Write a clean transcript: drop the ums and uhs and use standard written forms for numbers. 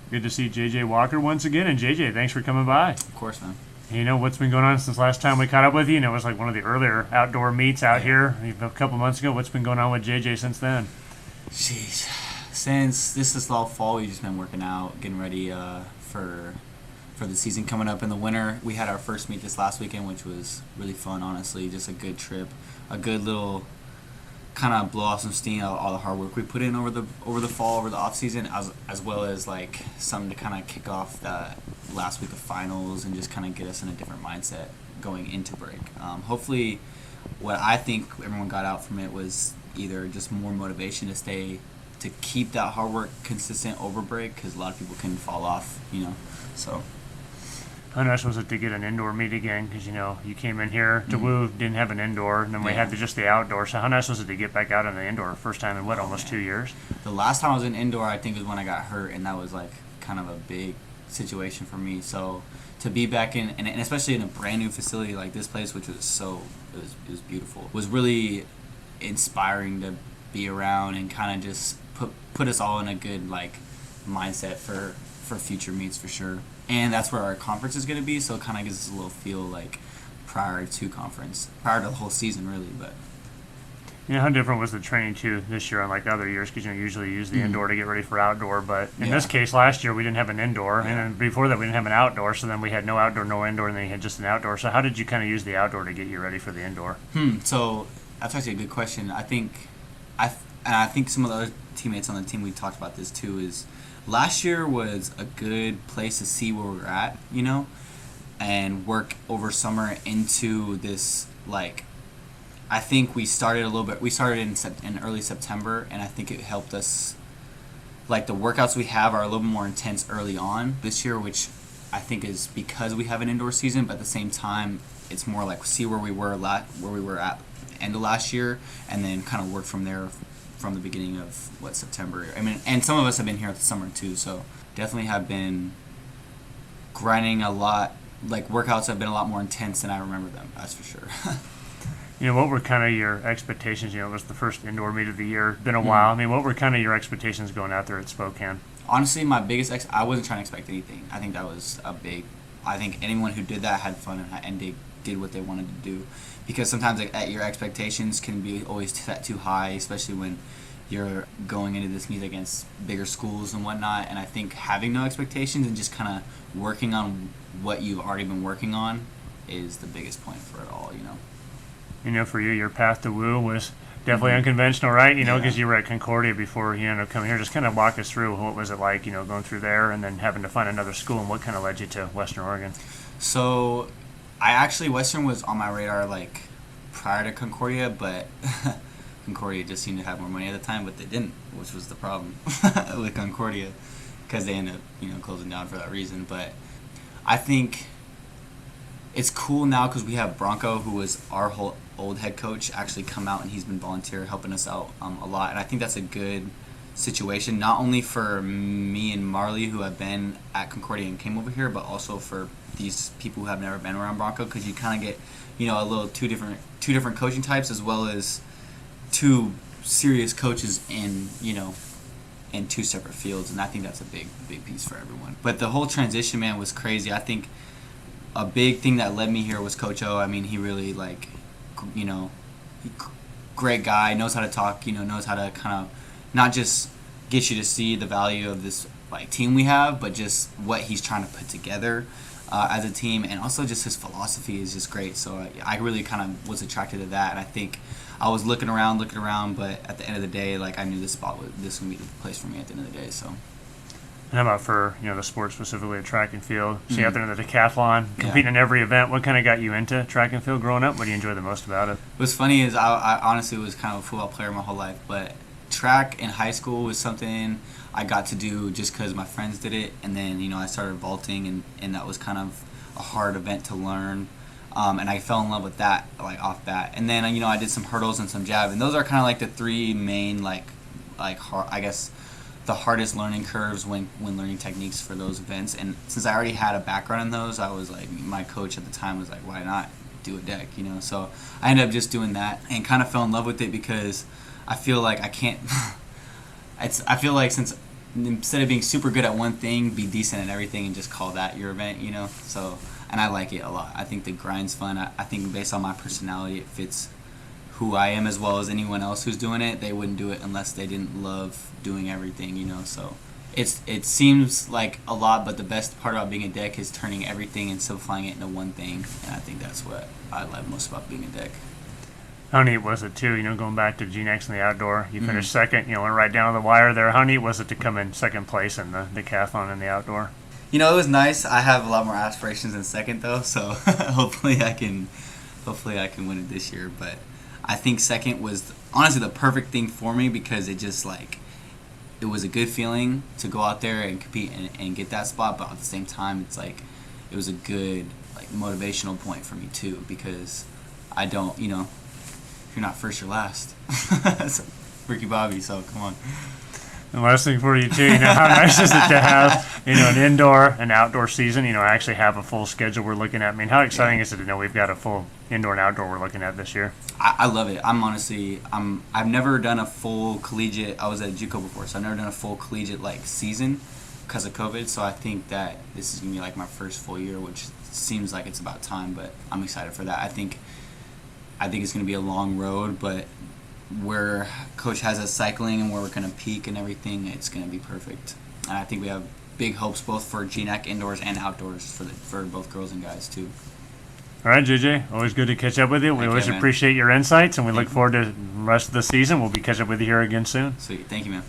Good to see JJ Walker once again. And JJ, thanks for coming by. Of course, man. You know, what's been going on since last time we caught up with you? You know, it was like one of the earlier outdoor meets out here a couple months ago. What's been going on with JJ since then? Jeez. Since this is all fall, we've just been working out, getting ready for the season coming up in the winter. We had our first meet this last weekend, which was really fun, honestly. Just a good trip, a good little kind of blow off some steam out all the hard work we put in over the fall, over the off season, as well as like something to kind of kick off the last week of finals and just kind of get us in a different mindset going into break. Hopefully, what I think everyone got out from it was either just more motivation to keep that hard work consistent over break, because a lot of people can fall off, so. How nice was it to get an indoor meet again? Because, you know, you came in here to Woo, didn't have an indoor, and then we had just the outdoor. So how nice was it to get back out on the indoor first time in, almost 2 years? The last time I was in indoor, I think, was when I got hurt, and that was, like, kind of a big situation for me. So to be back in, and especially in a brand new facility like this place, which was it was beautiful. It was really inspiring to be around and kind of just put us all in a good, like, mindset for future meets for sure. And that's where our conference is going to be, so it kind of gives us a little feel like prior to the whole season, really. But you know, how different was the training too this year unlike other years? Because, you know, usually you use the indoor to get ready for outdoor, but in this case, last year we didn't have an indoor, and then before that we didn't have an outdoor. So then we had no outdoor, no indoor, and then you had just an outdoor. So how did you kind of use the outdoor to get you ready for the indoor? So that's actually a good question. I think some of the other teammates on the team, we talked about this too, is last year was a good place to see where we're at, and work over summer into this, like, I think we started in early September, and I think it helped us, like, the workouts we have are a little bit more intense early on this year, which I think is because we have an indoor season, but at the same time, it's more like see where we were at end of last year, and then kind of work from there from the beginning of September. I mean, and some of us have been here at the summer too, so definitely have been grinding a lot. Like, workouts have been a lot more intense than I remember them, that's for sure. You know, what were kind of your expectations? You know, it was the first indoor meet of the year. Been a while. I mean, what were kind of your expectations going out there at Spokane? Honestly, my biggest I wasn't trying to expect anything. I think that was I think anyone who did that had fun and they did what they wanted to do. Because sometimes, like, your expectations can be always set too high, especially when you're going into this meet against bigger schools and whatnot. And I think having no expectations and just kind of working on what you've already been working on is the biggest point for it all, You know, for you, your path to Woo was definitely unconventional, right? You know, because you were at Concordia before you ended up coming here. Just kind of walk us through what was it like, going through there and then having to find another school, and what kind of led you to Western Oregon? So, Western was on my radar, like, prior to Concordia, but Concordia just seemed to have more money at the time, but they didn't, which was the problem with Concordia, because they ended up, closing down for that reason. But I think it's cool now because we have Bronco, who was our whole old head coach, actually come out, and he's been volunteer helping us out a lot. And I think that's a good situation, not only for me and Marley, who have been at Concordia and came over here, but also for these people who have never been around Bronco, because you kind of get, a little two different coaching types, as well as two serious coaches in two separate fields. And I think that's a big piece for everyone. But the whole transition, man, was crazy. I think a big thing that led me here was Coach O. I mean, he really, like, great guy, knows how to talk, knows how to kind of not just get you to see the value of this, like, team we have, but just what he's trying to put together as a team, and also just his philosophy is just great. So I really kind of was attracted to that, and I think I was looking around, but at the end of the day, like, I knew this would be the place for me at the end of the day. So. And how about for, the sport, specifically track and field? So you're out there in the decathlon, competing in every event. What kind of got you into track and field growing up? What do you enjoy the most about it? What's funny is I honestly was kind of a football player my whole life, but track in high school was something I got to do just because my friends did it. And then, I started vaulting, and that was kind of a hard event to learn. And I fell in love with that, like, off bat. And then, I did some hurdles and some jab. And those are kind of like the three main, I guess, the hardest learning curves when learning techniques for those events. And since I already had a background in those, I was like, my coach at the time was like, why not do a deck, So I ended up just doing that and kind of fell in love with it, because I feel like I can't I feel like since instead of being super good at one thing, be decent at everything and just call that your event, you know? So, and I like it a lot. I think the grind's fun. I think based on my personality, it fits who I am as well as anyone else who's doing it. They wouldn't do it unless they didn't love doing everything, you know? So it seems like a lot, but the best part about being a deck is turning everything and simplifying it into one thing. And I think that's what I like most about being a deck. How neat was it too? Going back to GNX in the outdoor, you finished second. Went right down to the wire there. How neat was it to come in second place in the decathlon in the outdoor? It was nice. I have a lot more aspirations than second though, so hopefully I can win it this year. But I think second was honestly the perfect thing for me because it just it was a good feeling to go out there and compete and get that spot. But at the same time, it's it was a good motivational point for me too because I don't if you're not first, you're last. So, Ricky Bobby, so come on. And last thing for you too, how nice is it to have, an indoor and outdoor season, actually have a full schedule we're looking at. I mean, how exciting is it to know we've got a full indoor and outdoor we're looking at this year? I love it. I've never done a full collegiate, I was at JUCO before, so I've never done a full collegiate season because of COVID, so I think that this is going to be my first full year, which seems like it's about time, but I'm excited for that. I think it's going to be a long road, but where Coach has us cycling and where we're going to peak and everything, it's going to be perfect. And I think we have big hopes both for GNAC indoors and outdoors for both girls and guys too. All right, JJ, always good to catch up with you. We always appreciate your insights, and we look forward to the rest of the season. We'll be catching up with you here again soon. Sweet. Thank you, man.